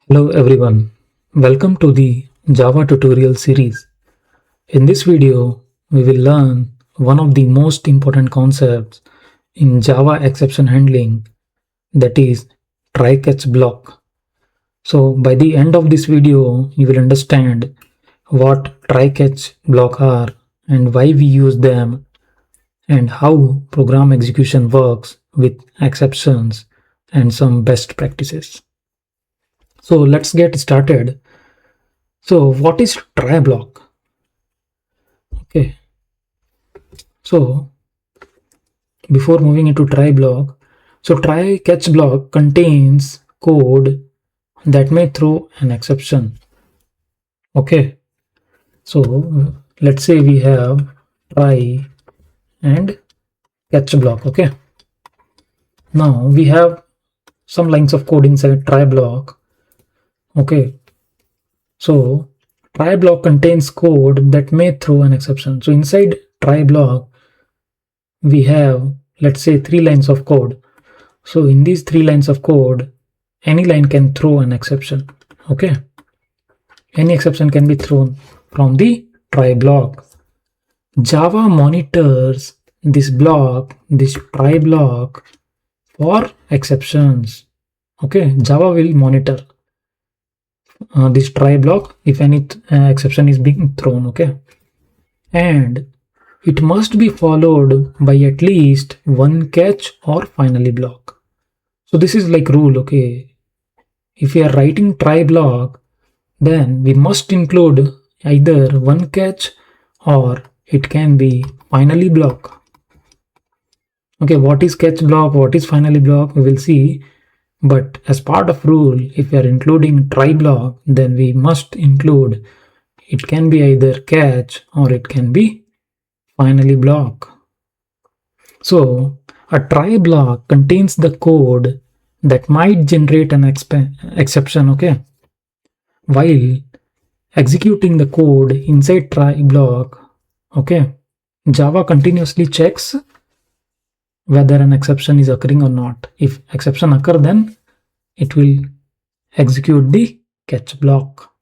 Hello everyone, welcome to the Java tutorial series. In this video, we will learn one of the most important concepts in Java exception handling, that is try-catch block. So by the end of this video, you will understand what try-catch block are and why we use them and how program execution works with exceptions and some best practices. So let's get started. So what is try block? Okay, so before moving into try block, so try catch block contains code that may throw an exception. Okay, so let's say we have try and catch block. Okay, now we have some lines of code inside try block. Okay, so try block contains code that may throw an exception. So inside try block, we have, let's say, 3 lines of code. So in these 3 lines of code, any line can throw an exception. Okay, any exception can be thrown from the try block. Java monitors this try block for exceptions. Okay, Java will monitor this try block if any exception is being thrown. Okay, and it must be followed by at least one catch or finally block. So this is like rule. Okay, if we are writing try block, then we must include either one catch or it can be finally block. Okay, what is catch block, what is finally block, we will see. But as part of rule, if we are including try block, then we must include it can be either catch or it can be finally block. So a try block contains the code that might generate an exception. Okay, while executing the code inside try block, okay, Java continuously checks whether an exception is occurring or not. If exception occur, then it will execute the catch block.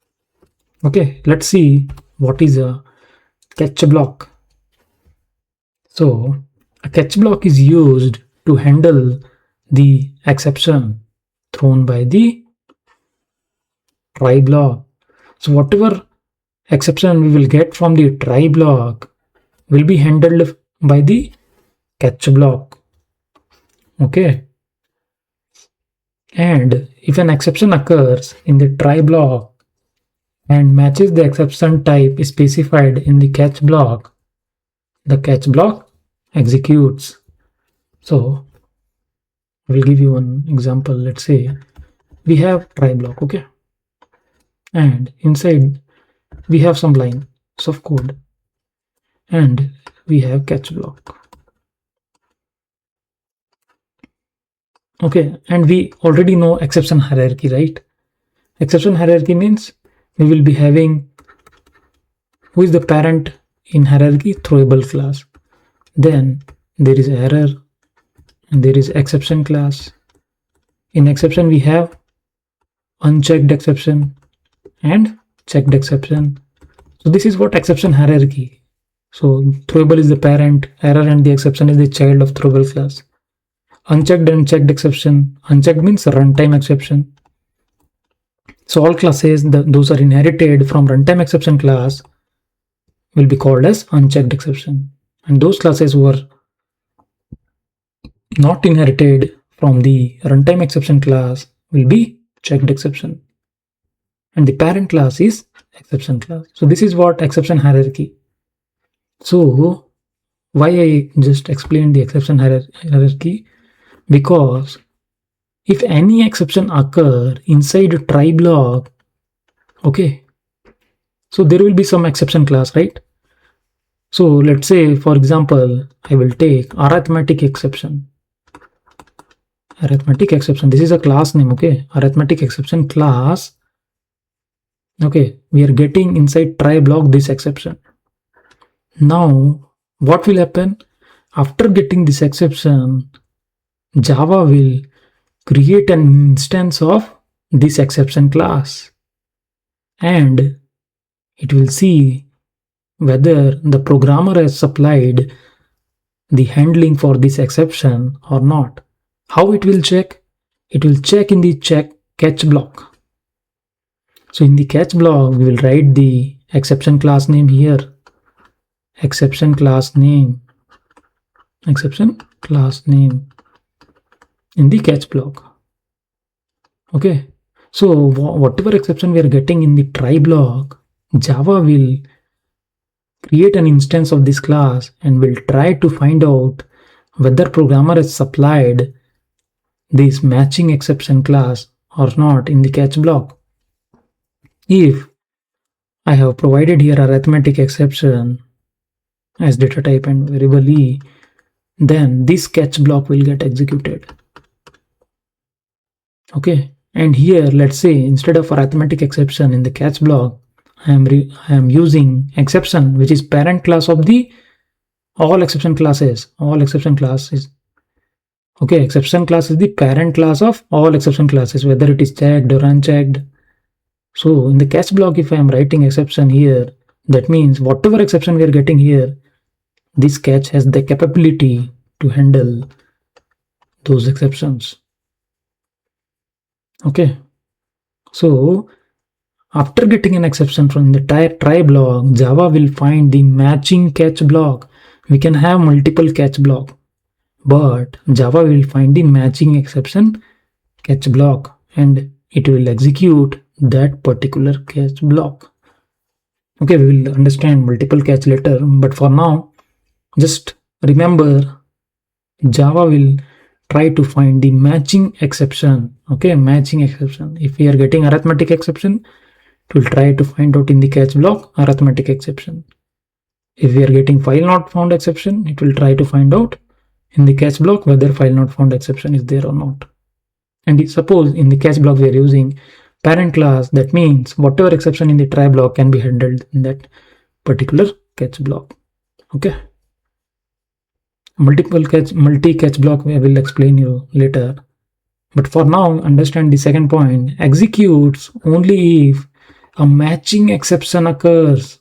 Okay, let's see what is a catch block. So a catch block is used to handle the exception thrown by the try block. So whatever exception we will get from the try block will be handled by the catch block. Okay, and if an exception occurs in the try block and matches the exception type specified in the catch block executes. So I will give you one example. Let's say we have try block. Okay, and inside we have some lines of code and we have catch block. Okay, and we already know exception hierarchy, right? Exception hierarchy means we will be having who is the parent in hierarchy, throwable class. Then there is error and there is exception class. In exception we have unchecked exception and checked exception. So this is what exception hierarchy. So throwable is the parent, error and the exception is the child of throwable class. Unchecked and checked exception. Unchecked means runtime exception. So all classes those are inherited from runtime exception class will be called as unchecked exception, and those classes who are not inherited from the runtime exception class will be checked exception, and the parent class is exception class. So this is what exception hierarchy. So why I just explained the exception hierarchy? Because if any exception occur inside a try block, okay, so there will be some exception class, right? So let's say, for example, I will take arithmetic exception. Arithmetic exception, this is a class name. Okay, arithmetic exception class. Okay, we are getting inside try block this exception. Now what will happen after getting this exception? Java will create an instance of this exception class, and it will see whether the programmer has supplied the handling for this exception or not. How it will check? It will check in the catch block. So in the catch block, we will write the exception class name here. Exception class name in the catch block. Okay. So whatever exception we are getting in the try block, Java will create an instance of this class and will try to find out whether programmer has supplied this matching exception class or not in the catch block. If I have provided here arithmetic exception as data type and variable e, then this catch block will get executed. Okay, and here let's say instead of arithmetic exception in the catch block, I am using exception, which is parent class of the all exception classes. Okay, exception class is the parent class of all exception classes, whether it is checked or unchecked. So in the catch block, if I am writing exception here, that means whatever exception we are getting here, this catch has the capability to handle those exceptions. Okay, so after getting an exception from the try block, Java will find the matching catch block. We can have multiple catch block, but Java will find the matching exception catch block and it will execute that particular catch block. Okay, we will understand multiple catch later, but for now, just remember Java will try to find the matching exception. Okay, matching exception. If we are getting arithmetic exception, it will try to find out in the catch block arithmetic exception. If we are getting file not found exception, it will try to find out in the catch block whether file not found exception is there or not. And suppose in the catch block we are using parent class, that means whatever exception in the try block can be handled in that particular catch block. Okay. Multi-catch block I will explain you later. But for now, understand the second point. Executes only if a matching exception occurs.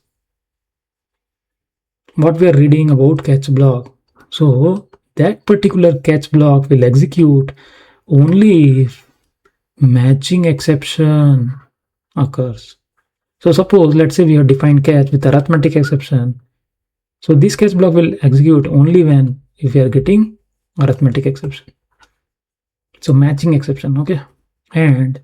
What we are reading about catch block. So that particular catch block will execute only if matching exception occurs. So suppose, let's say we have defined catch with arithmetic exception. So this catch block will execute only when if we are getting arithmetic exception. So matching exception, okay. And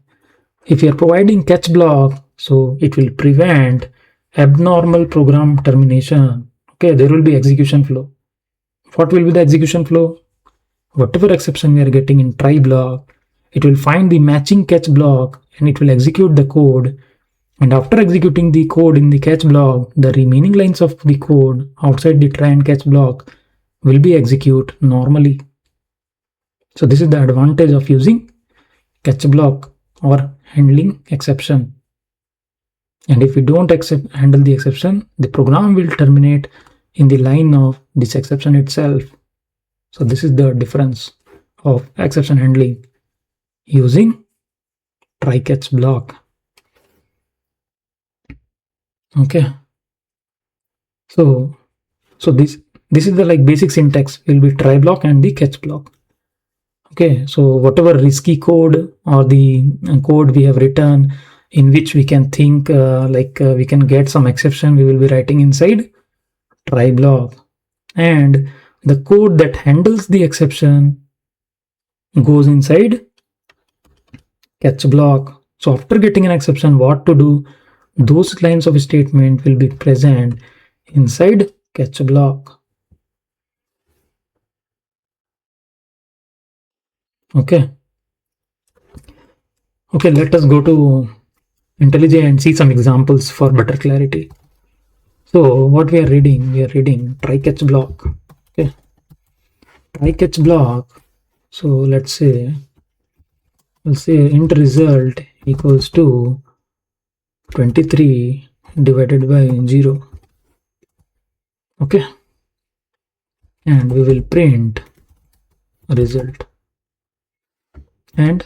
if you are providing catch block, so it will prevent abnormal program termination. Okay, there will be execution flow. What will be the execution flow? Whatever exception we are getting in try block, it will find the matching catch block and it will execute the code. And after executing the code in the catch block, the remaining lines of the code outside the try and catch block will be executed normally. So this is the advantage of using catch block or handling exception. And if we don't handle the exception, the program will terminate in the line of this exception itself. So this is the difference of exception handling using try catch block. Okay. So this is the basic syntax will be try block and the catch block. Okay, so whatever risky code or the code we have written in which we can think we can get some exception, we will be writing inside try block, and the code that handles the exception goes inside catch block. So after getting an exception, what to do? Those lines of statement will be present inside catch block. Okay, let us go to IntelliJ and see some examples for better clarity. So what we are reading try catch block. Okay, try catch block. So let's say int result equals to 23 divided by 0. Okay, and we will print result, and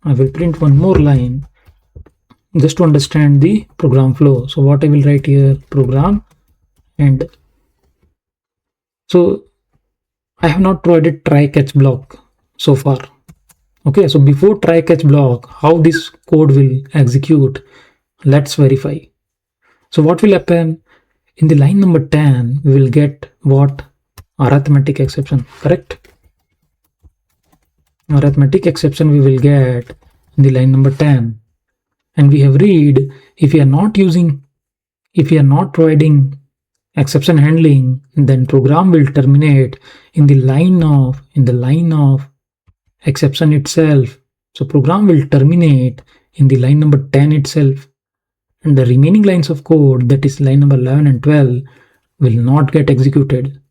I will print one more line just to understand the program flow. So what I will write here, program and so I have not provided try catch block so far. Okay, so before try catch block, how this code will execute, let's verify. So what will happen in the line number 10, we will get what? Arithmetic exception, correct? Arithmetic exception we will get in the line number 10. And we have read, if you are not providing exception handling, then program will terminate in the line of exception itself. So program will terminate in the line number 10 itself, and the remaining lines of code, that is line number 11 and 12, will not get executed.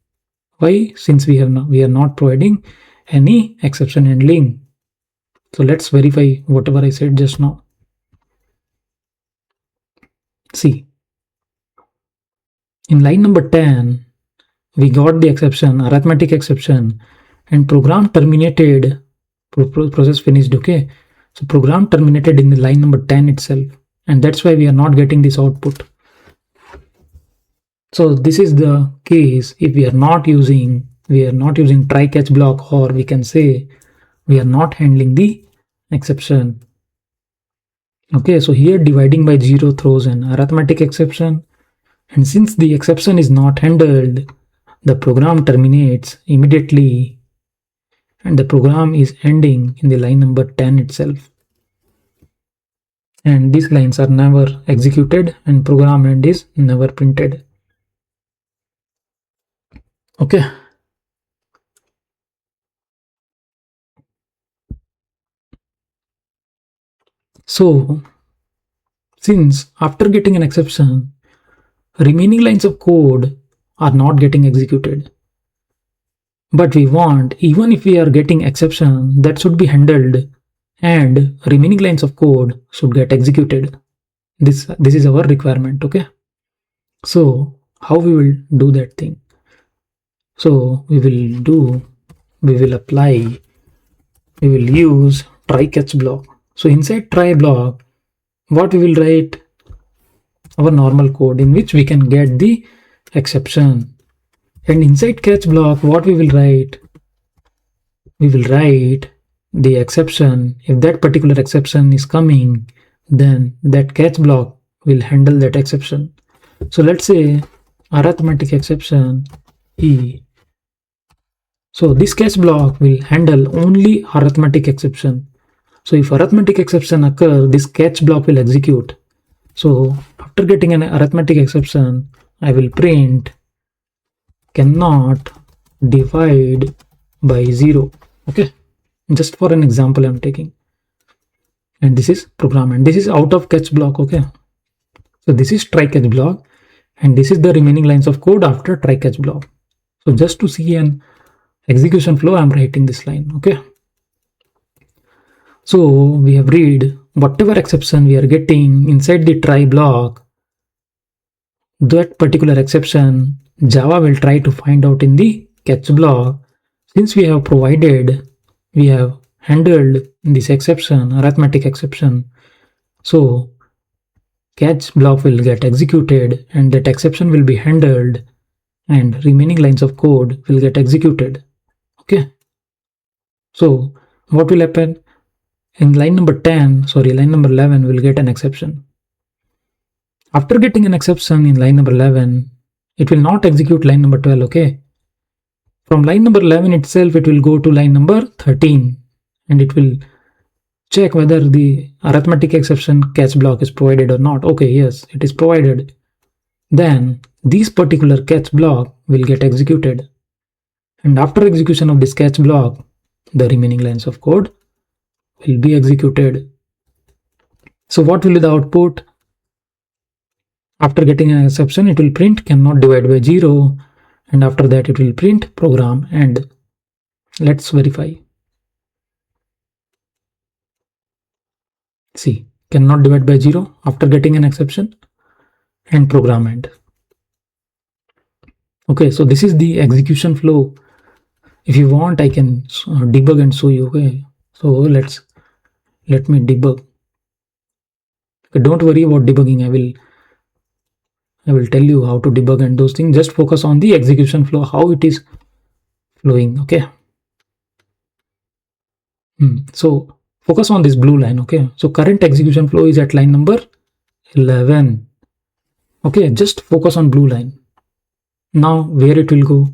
Why? Since we are not providing any exception handling. So let's verify whatever I said just now. See, in line number 10, we got the exception, arithmetic exception, and program terminated, process finished, okay? So program terminated in the line number 10 itself, and that's why we are not getting this output. So this is the case if we are not using try catch block, or we can say we are not handling the exception. Okay, so here dividing by 0 throws an arithmetic exception, and since the exception is not handled, the program terminates immediately, and the program is ending in the line number 10 itself. And these lines are never executed, and program end is never printed. Okay. So, since after getting an exception, remaining lines of code are not getting executed, but we want, even if we are getting exception, that should be handled and remaining lines of code should get executed. This is our requirement, okay? So how we will do that thing? So we will use try catch block. So inside try block, what we will write? Our normal code in which we can get the exception. And inside catch block, what we will write? We will write the exception. If that particular exception is coming, then that catch block will handle that exception. So let's say arithmetic exception E. So this catch block will handle only arithmetic exception. So if arithmetic exception occurs, this catch block will execute. So after getting an arithmetic exception, I will print cannot divide by 0. Okay, just for an example I'm taking. And this is program, and this is out of catch block. Okay, so this is try catch block, and this is the remaining lines of code after try catch block. So just to see an execution flow, I'm writing this line. Okay, so we have read whatever exception we are getting inside the try block, that particular exception Java will try to find out in the catch block. Since we have handled this exception, arithmetic exception, so catch block will get executed and that exception will be handled and remaining lines of code will get executed. Okay, so what will happen? In line number 11 will get an exception. After getting an exception in line number 11, it will not execute line number 12, okay? From line number 11 itself, it will go to line number 13 and it will check whether the arithmetic exception catch block is provided or not. Okay, yes, it is provided. Then this particular catch block will get executed. And after execution of this catch block, the remaining lines of code will be executed. So what will be the output? After getting an exception, it will print cannot divide by 0, and after that it will print program end. Let's verify. See, cannot divide by 0 after getting an exception and program end. Okay, so this is the execution flow. If you want, I can debug and show you. Okay, so let's let me debug. Okay, don't worry about debugging. I will tell you how to debug and those things. Just focus on the execution flow, how it is flowing. Okay. So focus on this blue line. Okay. So current execution flow is at line number 11. Okay. Just focus on blue line. Now where it will go?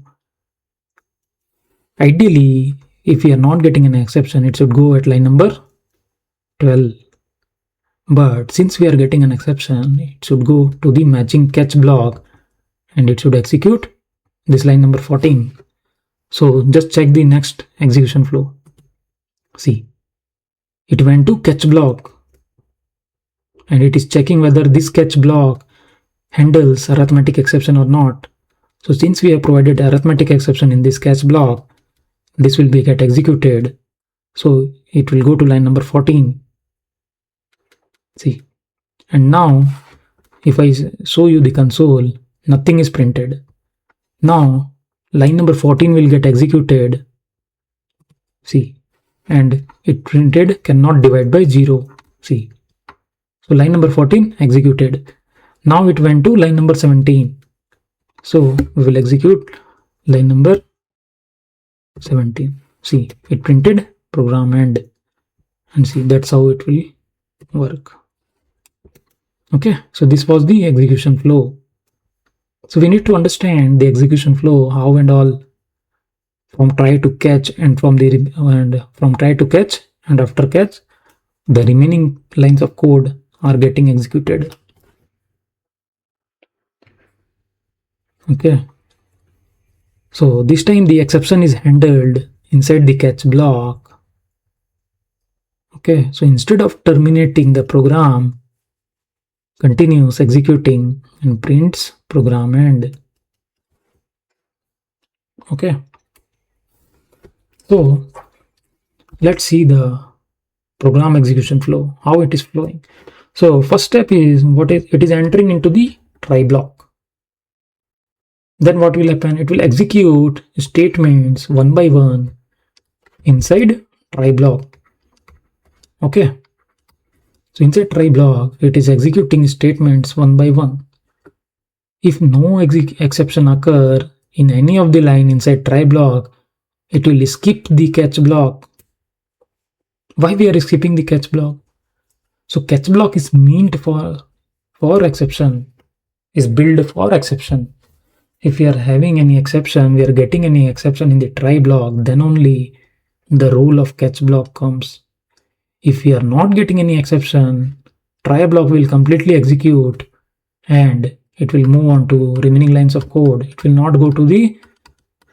Ideally, if we are not getting an exception, it should go at line number 12. But since we are getting an exception, it should go to the matching catch block and it should execute this line number 14. So just check the next execution flow. See, it went to catch block and it is checking whether this catch block handles arithmetic exception or not. So since we have provided arithmetic exception in this catch block, this will be get executed. So it will go to line number 14. See, and now if I show you the console, nothing is printed. Now line number 14 will get executed. See, and it printed cannot divide by 0. See, so line number 14 executed. Now it went to line number 17. So we will execute line number 17. See, it printed program end, and see, that's how it will work. Okay, so this was the execution flow. So we need to understand the execution flow, how and all, from try to catch and from try to catch and after catch, the remaining lines of code are getting executed. Okay, so this time the exception is handled inside the catch block. Okay, so instead of terminating, the program continues executing and prints program end. Okay, so let's see the program execution flow, how it is flowing. So first step is it is entering into the try block. Then what will happen? It will execute statements one by one inside try block. Okay, so inside try block, it is executing statements one by one. If no exception occur in any of the line inside try block, it will skip the catch block. Why we are skipping the catch block? So catch block is meant for exception, is built for exception. If we are having any exception, we are getting any exception in the try block, then only the role of catch block comes. If we are not getting any exception, try block will completely execute and it will move on to remaining lines of code. It will not go to the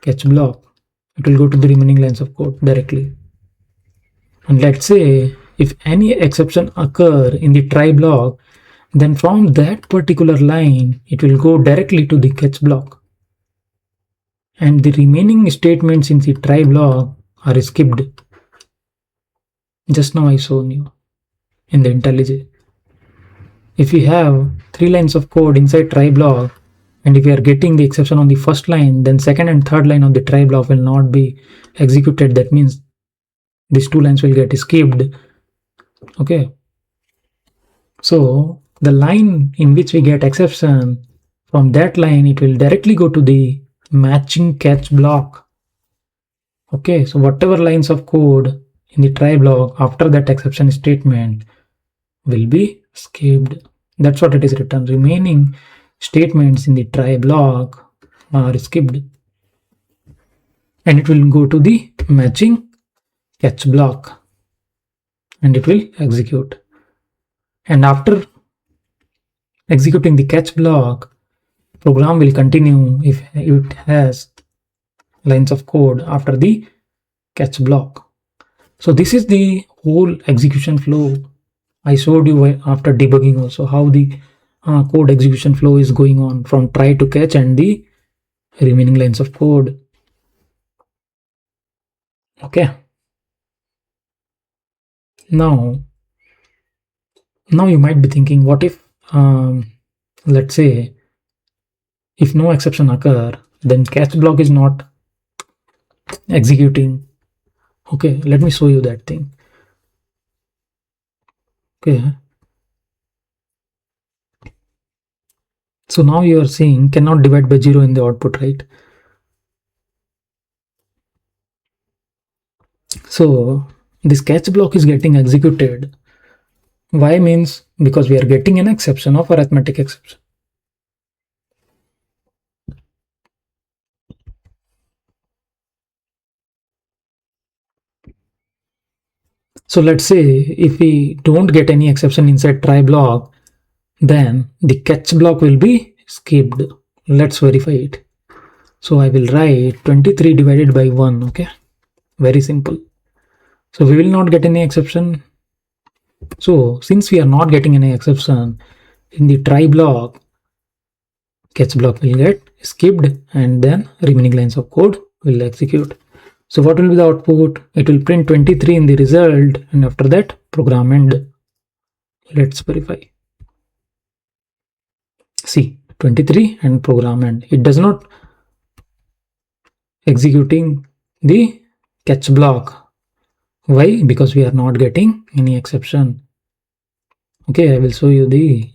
catch block. It will go to the remaining lines of code directly. And let's say if any exception occur in the try block, then from that particular line, it will go directly to the catch block. And the remaining statements in the try block are skipped. Just now I shown you in the IntelliJ. If we have 3 lines of code inside try block, and if we are getting the exception on the first line, then second and third line of the try block will not be executed. That means these 2 lines will get skipped. Okay, so the line in which we get exception, from that line it will directly go to the matching catch block. Okay, so whatever lines of code in the try block after that exception statement will be skipped. That's what it is written. Remaining statements in the try block are skipped and it will go to the matching catch block and it will execute. And after executing the catch block, program will continue if it has lines of code after the catch block. So this is the whole execution flow. I showed you after debugging also how the code execution flow is going on from try to catch and the remaining lines of code. Okay, now you might be thinking, what if let's say if no exception occur, then catch block is not executing. Okay, let me show you that thing. Okay. So now you are seeing cannot divide by 0 in the output, right? So this catch block is getting executed. Why means because we are getting an exception of arithmetic exception. So let's say if we don't get any exception inside try block, then the catch block will be skipped. Let's verify it. So I will write 23 divided by 1. Okay, very simple. So we will not get any exception. So since we are not getting any exception in the try block, catch block will get skipped and then remaining lines of code will execute. So what will be the output? It will print 23 in the result, and after that program end. Let's verify. See, 23 and program end. It does not executing the catch block. Why? Because we are not getting any exception. Okay, I will show you the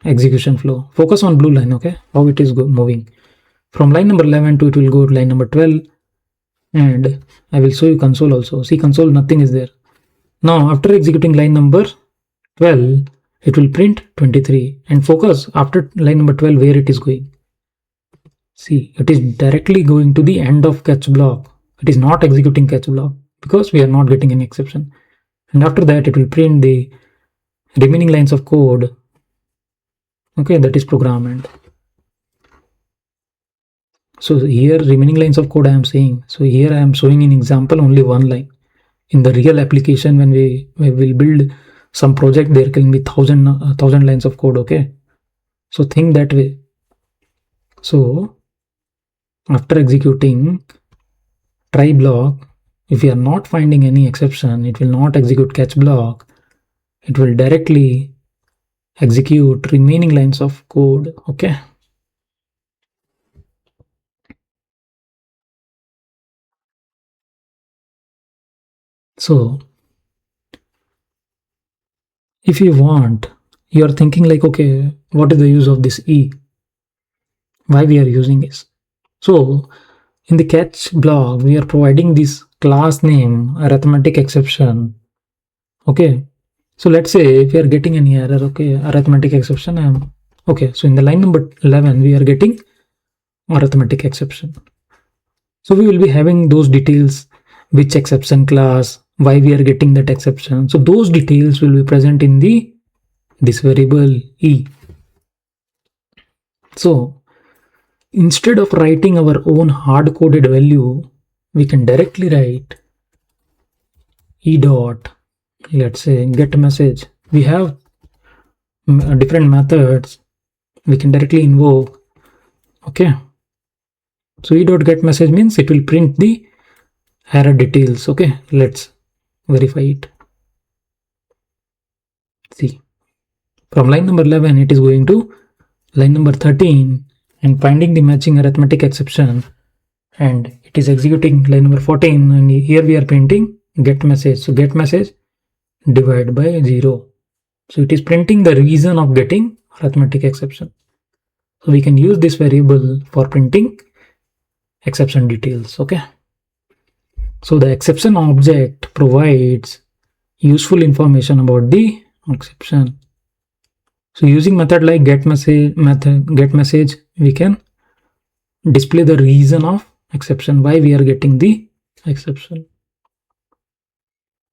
execution flow. Focus on blue line, okay, how it is moving. From line number 11 to it will go to line number 12, and I will show you console also. See, console, nothing is there. Now after executing line number 12, it will print 23, and focus after line number 12 where it is going. See, it is directly going to the end of catch block. It is not executing catch block because we are not getting any exception. And after that it will print the remaining lines of code. Okay, that is program end. So here remaining lines of code I am saying. So here I am showing in example only one line. In the real application, when we will build some project, there can be thousand lines of code. Okay, so think that way. So after executing try block, if we are not finding any exception, it will not execute catch block. It will directly execute remaining lines of code. Okay. So if you want, you are thinking like, okay, what is the use of this E? Why we are using this? So in the catch block, we are providing this class name arithmetic exception. Okay. So let's say if we are getting any error, okay, arithmetic exception. Okay. So in the line number 11, we are getting arithmetic exception. So we will be having those details, which exception class, why we are getting that exception. So those details will be present in this variable E. So instead of writing our own hard-coded value, we can directly write E dot, let's say, get message. We have different methods we can directly invoke. Okay. So E dot get message means it will print the error details. Okay. Let's verify it. See, from line number 11, it is going to line number 13 and finding the matching arithmetic exception, and it is executing line number 14, and here we are printing get message. So get message divide by 0. So it is printing the reason of getting arithmetic exception. So we can use this variable for printing exception details. Okay. So the exception object provides useful information about the exception. So using method like get message, we can display the reason of exception, why we are getting the exception.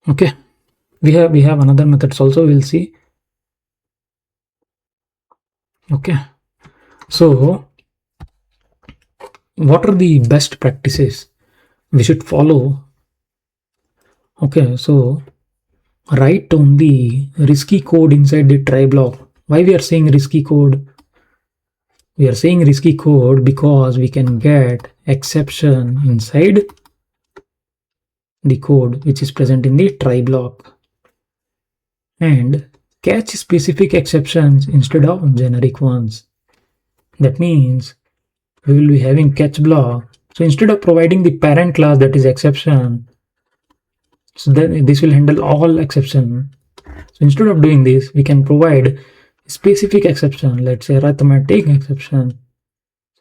Okay. We have another methods also, we'll see. Okay. So what are the best practices we should follow? Okay, so write only risky code inside the try block. Why we are saying risky code? We are saying risky code because we can get exception inside the code which is present in the try block, and catch specific exceptions instead of generic ones. That means we will be having catch block. So instead of providing the parent class that is exception, So then this will handle all exception. So instead of doing this, we can provide specific exception, let's say arithmetic exception.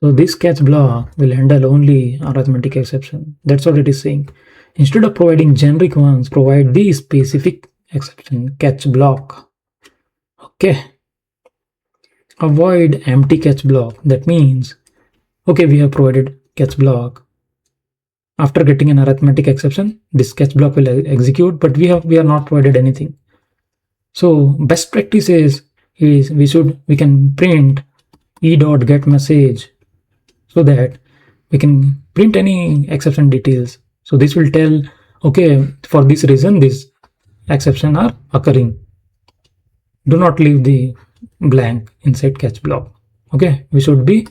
So this catch block will handle only arithmetic exception. That's what it is saying. Instead of providing generic ones, provide the specific exception catch block. Okay. Avoid empty catch block. That means, okay, we have provided catch block. After getting an arithmetic exception, this catch block will execute, but we are not provided anything. So best practice is we can print e.get message so that we can print any exception details. So this will tell, okay, for this reason this exception are occurring. Do not leave the blank inside catch block. Okay, we should be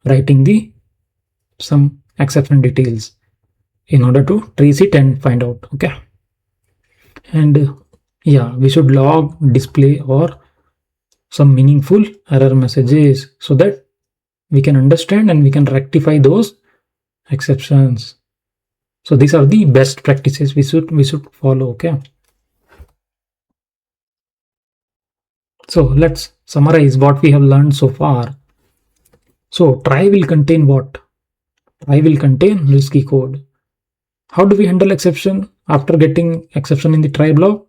writing the some exception details in order to trace it and find out. Okay, and yeah, we should log, display, or some meaningful error messages so that we can understand and we can rectify those exceptions. So these are the best practices we should follow. Okay, so let's summarize what we have learned so far. So try will contain what? Try will contain risky code. How do we handle exception after getting exception in the try block?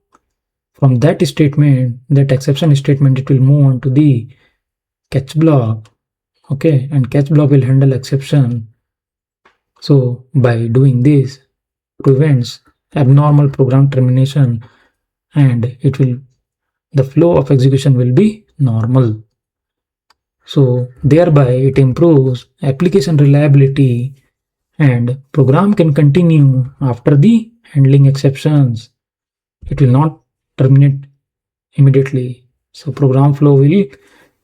From that statement, that exception statement, it will move on to the catch block. Okay, and catch block will handle exception. So by doing this, prevents abnormal program termination, and the flow of execution will be normal. So thereby it improves application reliability and program can continue after the handling exceptions. It will not terminate immediately. So program flow will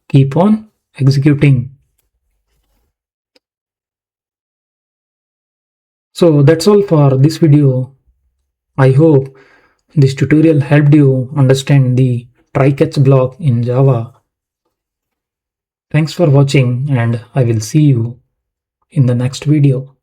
keep on executing. So that's all for this video. I hope this tutorial helped you understand the try catch block in Java. Thanks for watching and I will see you in the next video.